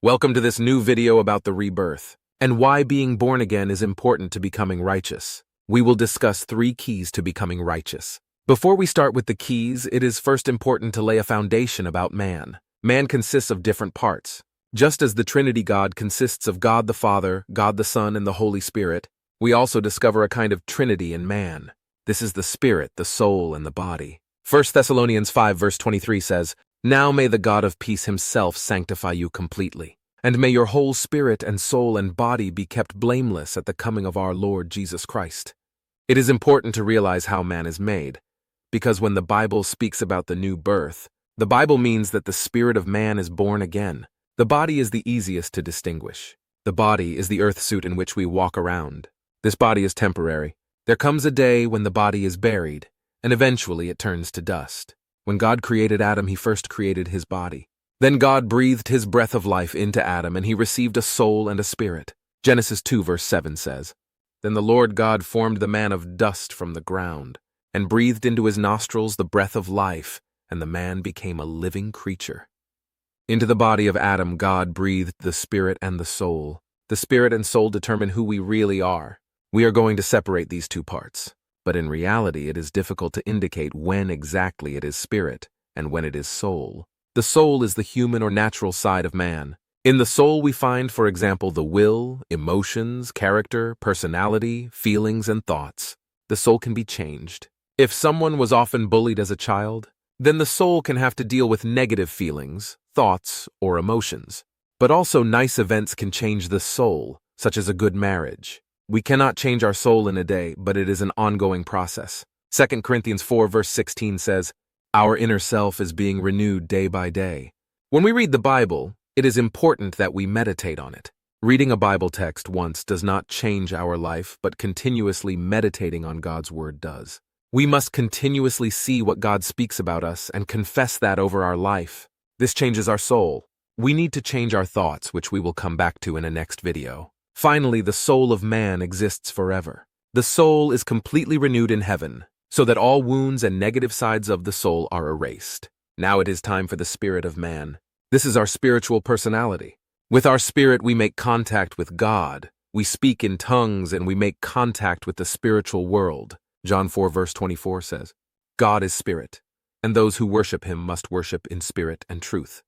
Welcome to this new video about the rebirth, and why being born again is important to becoming righteous. We will discuss 3 keys to becoming righteous. Before we start with the keys, it is first important to lay a foundation about man. Man consists of different parts. Just as the Trinity God consists of God the Father, God the Son, and the Holy Spirit, we also discover a kind of Trinity in man. This is the spirit, the soul, and the body. 1 Thessalonians 5 verse 23 says, "Now may the God of peace himself sanctify you completely, and may your whole spirit and soul and body be kept blameless at the coming of our Lord Jesus Christ." It is important to realize how man is made, because when the Bible speaks about the new birth, the Bible means that the spirit of man is born again. The body is the easiest to distinguish. The body is the earth suit in which we walk around. This body is temporary. There comes a day when the body is buried, and eventually it turns to dust. When God created Adam, he first created his body. Then God breathed his breath of life into Adam, and he received a soul and a spirit. Genesis 2 verse 7 says, "Then the Lord God formed the man of dust from the ground, and breathed into his nostrils the breath of life, and the man became a living creature." Into the body of Adam, God breathed the spirit and the soul. The spirit and soul determine who we really are. We are going to separate these 2 parts. But in reality, it is difficult to indicate when exactly it is spirit and when it is soul. The soul is the human or natural side of man. In the soul we find, for example, the will, emotions, character, personality, feelings, and thoughts. The soul can be changed. If someone was often bullied as a child, then the soul can have to deal with negative feelings, thoughts, or emotions. But also nice events can change the soul, such as a good marriage. We cannot change our soul in a day, but it is an ongoing process. 2 Corinthians 4 verse 16 says, "Our inner self is being renewed day by day." When we read the Bible, it is important that we meditate on it. Reading a Bible text once does not change our life, but continuously meditating on God's Word does. We must continuously see what God speaks about us and confess that over our life. This changes our soul. We need to change our thoughts, which we will come back to in a next video. Finally, the soul of man exists forever. The soul is completely renewed in heaven, so that all wounds and negative sides of the soul are erased. Now it is time for the spirit of man. This is our spiritual personality. With our spirit, we make contact with God. We speak in tongues and we make contact with the spiritual world. John 4 verse 24 says, "God is spirit, and those who worship him must worship in spirit and truth."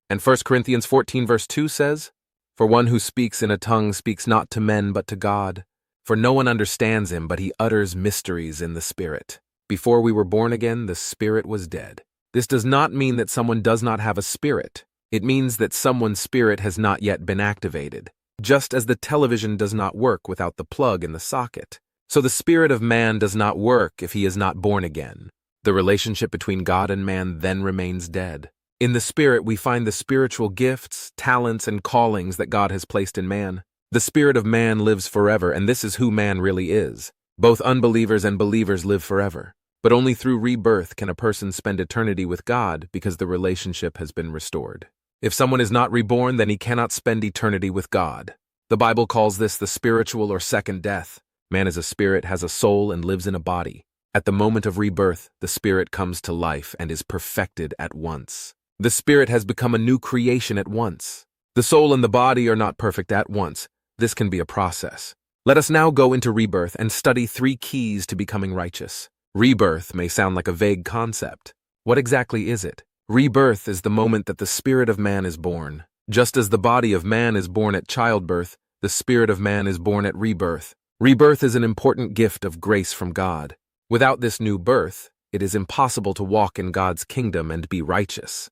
And 1 Corinthians 14 verse 2 says, "For one who speaks in a tongue speaks not to men but to God. For no one understands him, but he utters mysteries in the Spirit." Before we were born again, the spirit was dead. This does not mean that someone does not have a spirit. It means that someone's spirit has not yet been activated, just as the television does not work without the plug in the socket. So the spirit of man does not work if he is not born again. The relationship between God and man then remains dead. In the Spirit, we find the spiritual gifts, talents, and callings that God has placed in man. The spirit of man lives forever, and this is who man really is. Both unbelievers and believers live forever. But only through rebirth can a person spend eternity with God because the relationship has been restored. If someone is not reborn, then he cannot spend eternity with God. The Bible calls this the spiritual or second death. Man is a spirit, has a soul, and lives in a body. At the moment of rebirth, the spirit comes to life and is perfected at once. The spirit has become a new creation at once. The soul and the body are not perfect at once. This can be a process. Let us now go into rebirth and study 3 keys to becoming righteous. Rebirth may sound like a vague concept. What exactly is it? Rebirth is the moment that the spirit of man is born. Just as the body of man is born at childbirth, the spirit of man is born at rebirth. Rebirth is an important gift of grace from God. Without this new birth, it is impossible to walk in God's kingdom and be righteous.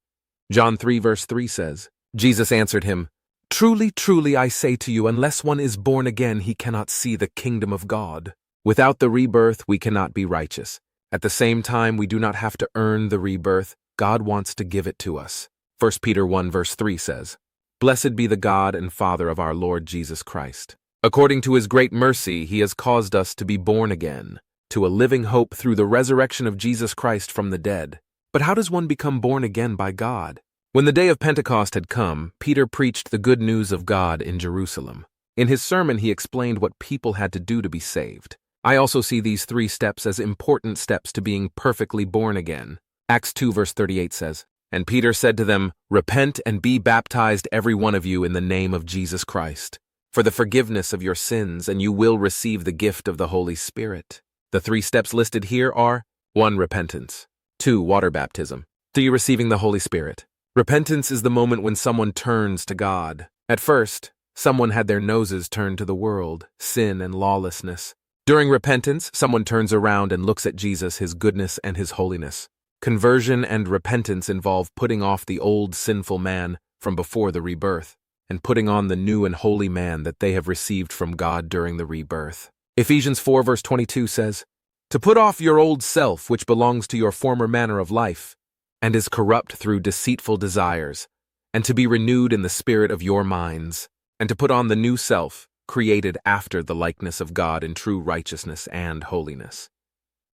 John 3 verse 3 says, Jesus answered him, "Truly, truly, I say to you, unless one is born again, he cannot see the kingdom of God." Without the rebirth, we cannot be righteous. At the same time, we do not have to earn the rebirth. God wants to give it to us. 1 Peter 1 verse 3 says, "Blessed be the God and Father of our Lord Jesus Christ. According to his great mercy, he has caused us to be born again, to a living hope through the resurrection of Jesus Christ from the dead." But how does one become born again by God? When the day of Pentecost had come, Peter preached the good news of God in Jerusalem. In his sermon, he explained what people had to do to be saved. I also see these 3 steps as important steps to being perfectly born again. Acts 2 verse 38 says, And Peter said to them, "Repent and be baptized every one of you in the name of Jesus Christ, for the forgiveness of your sins, and you will receive the gift of the Holy Spirit." The 3 steps listed here are 1. Repentance. 2. Water baptism. 3. Receiving the Holy Spirit. Repentance is the moment when someone turns to God. At first, someone had their noses turned to the world, sin, and lawlessness. During repentance, someone turns around and looks at Jesus, his goodness, and his holiness. Conversion and repentance involve putting off the old sinful man from before the rebirth and putting on the new and holy man that they have received from God during the rebirth. Ephesians 4 verse 22 says, "To put off your old self, which belongs to your former manner of life, and is corrupt through deceitful desires, and to be renewed in the spirit of your minds, and to put on the new self, created after the likeness of God in true righteousness and holiness."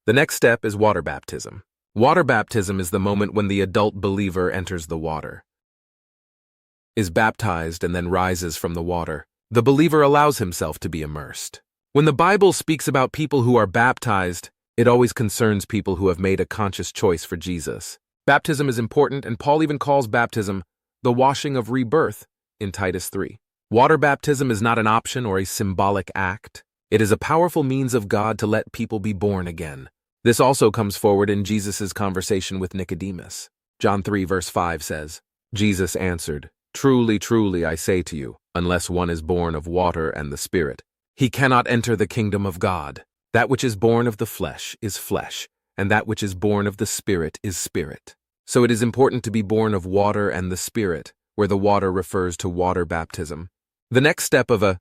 The next step is water baptism. Water baptism is the moment when the adult believer enters the water, is baptized, and then rises from the water. The believer allows himself to be immersed. When the Bible speaks about people who are baptized, it always concerns people who have made a conscious choice for Jesus. Baptism is important, and Paul even calls baptism the washing of rebirth in Titus 3. Water baptism is not an option or a symbolic act. It is a powerful means of God to let people be born again. This also comes forward in Jesus' conversation with Nicodemus. John 3 verse 5 says, "Jesus answered, 'Truly, truly, I say to you, unless one is born of water and the Spirit, he cannot enter the kingdom of God. That which is born of the flesh is flesh, and that which is born of the Spirit is spirit.'" So it is important to be born of water and the Spirit, where the water refers to water baptism. The next step of a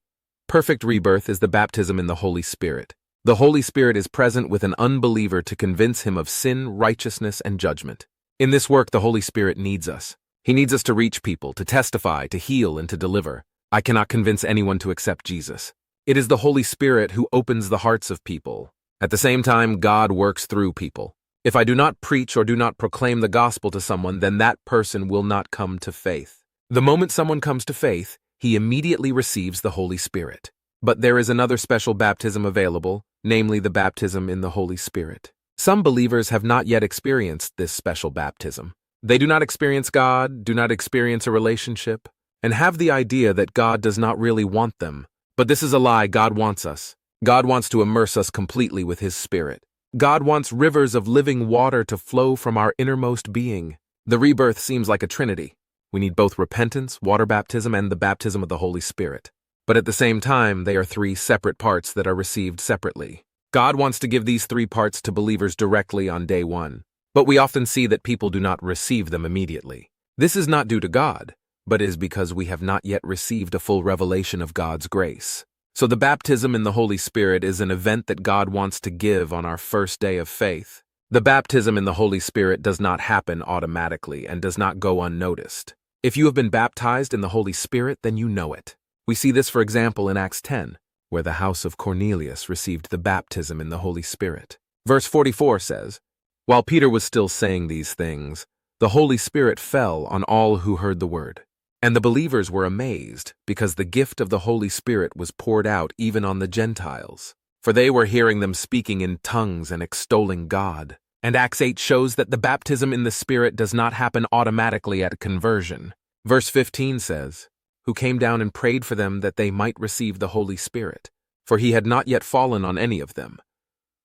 perfect rebirth is the baptism in the Holy Spirit. The Holy Spirit is present with an unbeliever to convince him of sin, righteousness, and judgment. In this work, the Holy Spirit needs us. He needs us to reach people, to testify, to heal, and to deliver. I cannot convince anyone to accept Jesus. It is the Holy Spirit who opens the hearts of people. At the same time, God works through people. If I do not preach or do not proclaim the gospel to someone, then that person will not come to faith. The moment someone comes to faith, he immediately receives the Holy Spirit. But there is another special baptism available, namely the baptism in the Holy Spirit. Some believers have not yet experienced this special baptism. They do not experience God, do not experience a relationship, and have the idea that God does not really want them. But this is a lie. God wants us. God wants to immerse us completely with His Spirit. God wants rivers of living water to flow from our innermost being. The rebirth seems like a trinity. We need both repentance, water baptism, and the baptism of the Holy Spirit. But at the same time, they are 3 separate parts that are received separately. God wants to give these 3 parts to believers directly on day 1. But we often see that people do not receive them immediately. This is not due to God, but is because we have not yet received a full revelation of God's grace. So the baptism in the Holy Spirit is an event that God wants to give on our first day of faith. The baptism in the Holy Spirit does not happen automatically and does not go unnoticed. If you have been baptized in the Holy Spirit, then you know it. We see this, for example, in Acts 10, where the house of Cornelius received the baptism in the Holy Spirit. Verse 44 says, "While Peter was still saying these things, the Holy Spirit fell on all who heard the word. And the believers were amazed, because the gift of the Holy Spirit was poured out even on the Gentiles. For they were hearing them speaking in tongues and extolling God." And Acts 8 shows that the baptism in the Spirit does not happen automatically at conversion. Verse 15 says, "Who came down and prayed for them that they might receive the Holy Spirit, for he had not yet fallen on any of them,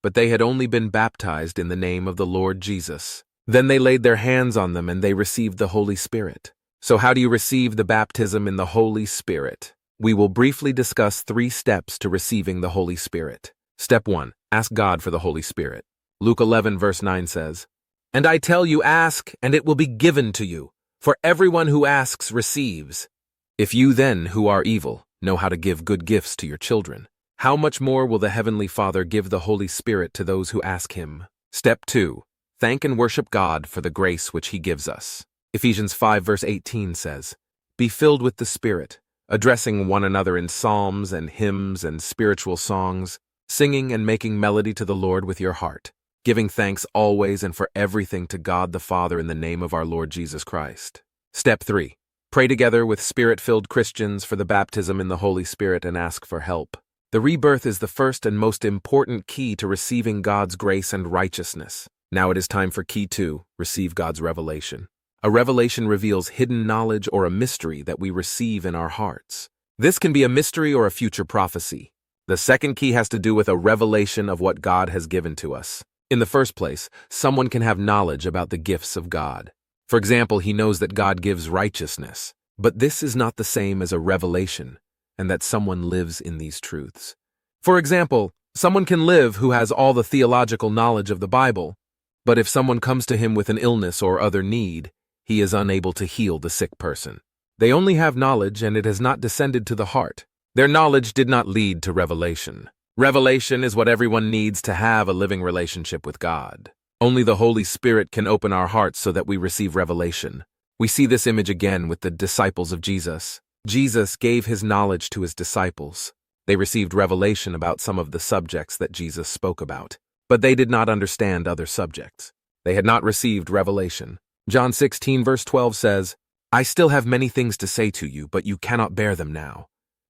but they had only been baptized in the name of the Lord Jesus. Then they laid their hands on them and they received the Holy Spirit." So how do you receive the baptism in the Holy Spirit? We will briefly discuss 3 steps to receiving the Holy Spirit. Step 1. Ask God for the Holy Spirit. Luke 11 verse 9 says, "And I tell you, ask, and it will be given to you. For everyone who asks receives. If you then, who are evil, know how to give good gifts to your children, how much more will the Heavenly Father give the Holy Spirit to those who ask Him?" Step 2. Thank and worship God for the grace which He gives us. Ephesians 5 verse 18 says, "Be filled with the Spirit, addressing one another in psalms and hymns and spiritual songs, singing and making melody to the Lord with your heart, giving thanks always and for everything to God the Father in the name of our Lord Jesus Christ." Step 3. Pray together with Spirit-filled Christians for the baptism in the Holy Spirit and ask for help. The rebirth is the first and most important key to receiving God's grace and righteousness. Now it is time for key 2, receive God's revelation. A revelation reveals hidden knowledge or a mystery that we receive in our hearts. This can be a mystery or a future prophecy. The second key has to do with a revelation of what God has given to us. In the first place, someone can have knowledge about the gifts of God. For example, he knows that God gives righteousness, but this is not the same as a revelation, and that someone lives in these truths. For example, someone can live who has all the theological knowledge of the Bible, but if someone comes to him with an illness or other need, he is unable to heal the sick person. They only have knowledge, and it has not descended to the heart. Their knowledge did not lead to revelation. Revelation is what everyone needs to have a living relationship with God. Only the Holy Spirit can open our hearts so that we receive revelation. We see this image again with the disciples of Jesus. Jesus gave his knowledge to his disciples. They received revelation about some of the subjects that Jesus spoke about, but they did not understand other subjects. They had not received revelation. John 16 verse 12 says, "I still have many things to say to you, but you cannot bear them now."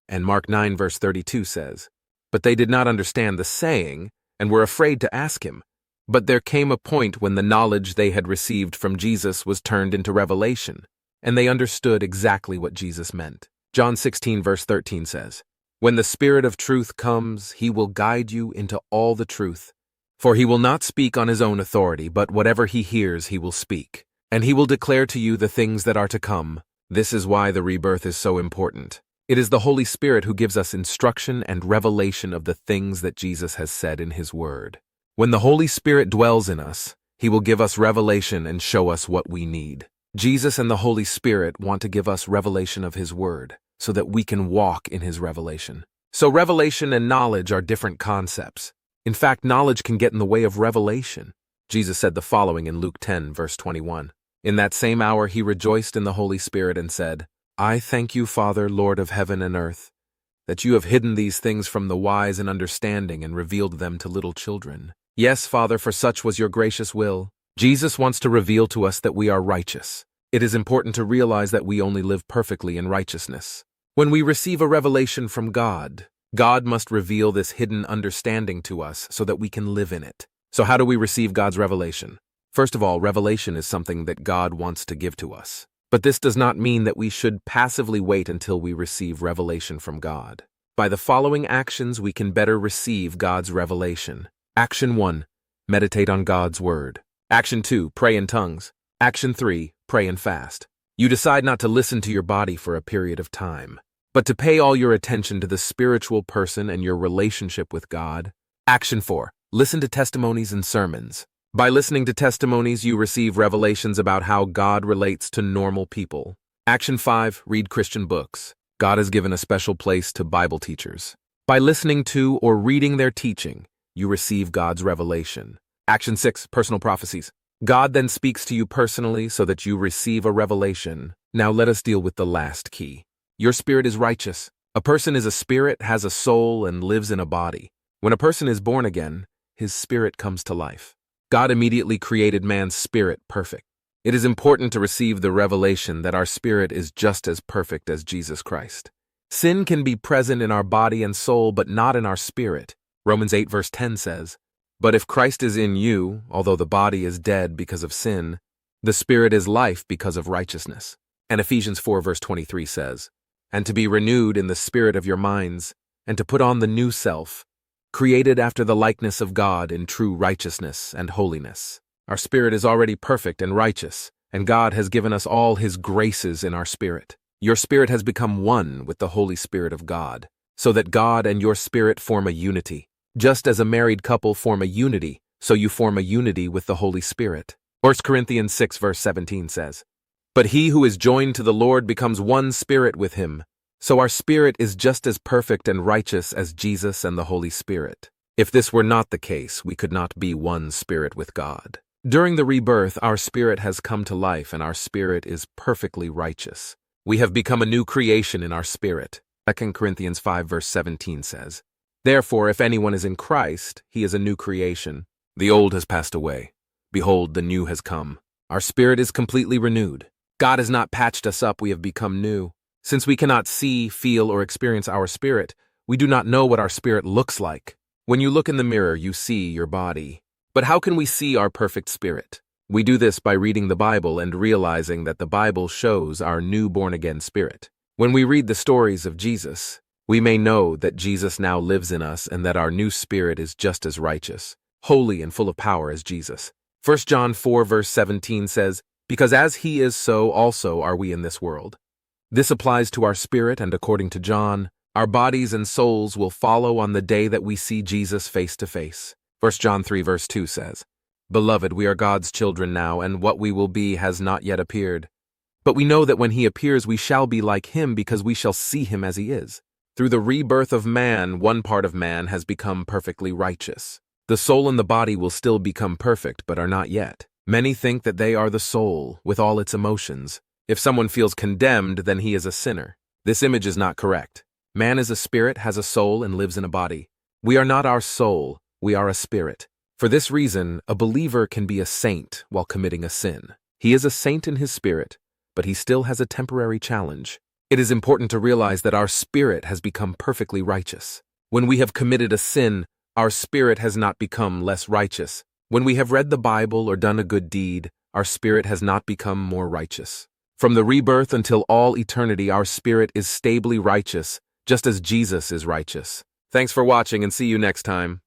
And Mark 9 verse 32 says, "But they did not understand the saying and were afraid to ask him. But there came a point when the knowledge they had received from Jesus was turned into revelation, and they understood exactly what Jesus meant." John 16 verse 13 says, "When the Spirit of truth comes, he will guide you into all the truth. For he will not speak on his own authority, but whatever he hears he will speak. And he will declare to you the things that are to come." This is why the rebirth is so important. It is the Holy Spirit who gives us instruction and revelation of the things that Jesus has said in his word. When the Holy Spirit dwells in us, he will give us revelation and show us what we need. Jesus and the Holy Spirit want to give us revelation of his word so that we can walk in his revelation. So revelation and knowledge are different concepts. In fact, knowledge can get in the way of revelation. Jesus said the following in Luke 10 verse 21. "In that same hour he rejoiced in the Holy Spirit and said, 'I thank you, Father, Lord of heaven and earth, that you have hidden these things from the wise and understanding and revealed them to little children. Yes, Father, for such was your gracious will.'" Jesus wants to reveal to us that we are righteous. It is important to realize that we only live perfectly in righteousness. When we receive a revelation from God, God must reveal this hidden understanding to us so that we can live in it. So how do we receive God's revelation? First of all, revelation is something that God wants to give to us. But this does not mean that we should passively wait until we receive revelation from God. By the following actions, we can better receive God's revelation. Action 1, meditate on God's word. Action 2, pray in tongues. Action 3, pray and fast. You decide not to listen to your body for a period of time, but to pay all your attention to the spiritual person and your relationship with God. Action 4, listen to testimonies and sermons. By listening to testimonies, you receive revelations about how God relates to normal people. Action 5, read Christian books. God has given a special place to Bible teachers. By listening to or reading their teaching, you receive God's revelation. Action 6, personal prophecies. God then speaks to you personally so that you receive a revelation. Now let us deal with the last key. Your spirit is righteous. A person is a spirit, has a soul, and lives in a body. When a person is born again, his spirit comes to life. God immediately created man's spirit perfect. It is important to receive the revelation that our spirit is just as perfect as Jesus Christ. Sin can be present in our body and soul, but not in our spirit. Romans 8 verse 10 says, "But if Christ is in you, although the body is dead because of sin, the spirit is life because of righteousness." And Ephesians 4 verse 23 says, "And to be renewed in the spirit of your minds, and to put on the new self, created after the likeness of God in true righteousness and holiness." Our spirit is already perfect and righteous, and God has given us all his graces in our spirit. Your spirit has become one with the Holy Spirit of God, so that God and your spirit form a unity. Just as a married couple form a unity, so you form a unity with the Holy Spirit. 1 Corinthians 6 verse 17 says, "But he who is joined to the Lord becomes one spirit with him." So our spirit is just as perfect and righteous as Jesus and the Holy Spirit. If this were not the case, we could not be one spirit with God. During the rebirth, our spirit has come to life and our spirit is perfectly righteous. We have become a new creation in our spirit. 2 Corinthians 5 verse 17 says, "Therefore, if anyone is in Christ, he is a new creation. The old has passed away. Behold, the new has come." Our spirit is completely renewed. God has not patched us up, we have become new. Since we cannot see, feel, or experience our spirit, we do not know what our spirit looks like. When you look in the mirror, you see your body. But how can we see our perfect spirit? We do this by reading the Bible and realizing that the Bible shows our new born-again spirit. When we read the stories of Jesus, we may know that Jesus now lives in us and that our new spirit is just as righteous, holy, and full of power as Jesus. 1 John 4 verse 17 says, "Because as he is, so also are we in this world." This applies to our spirit, and according to John, our bodies and souls will follow on the day that we see Jesus face to face. 1 John 3 verse 2 says, "Beloved, we are God's children now, and what we will be has not yet appeared. But we know that when he appears we shall be like him because we shall see him as he is." Through the rebirth of man, one part of man has become perfectly righteous. The soul and the body will still become perfect, but are not yet. Many think that they are the soul, with all its emotions. If someone feels condemned, then he is a sinner. This image is not correct. Man is a spirit, has a soul, and lives in a body. We are not our soul, we are a spirit. For this reason, a believer can be a saint while committing a sin. He is a saint in his spirit, but he still has a temporary challenge. It is important to realize that our spirit has become perfectly righteous. When we have committed a sin, our spirit has not become less righteous. When we have read the Bible or done a good deed, our spirit has not become more righteous. From the rebirth until all eternity, our spirit is stably righteous, just as Jesus is righteous. Thanks for watching, and see you next time.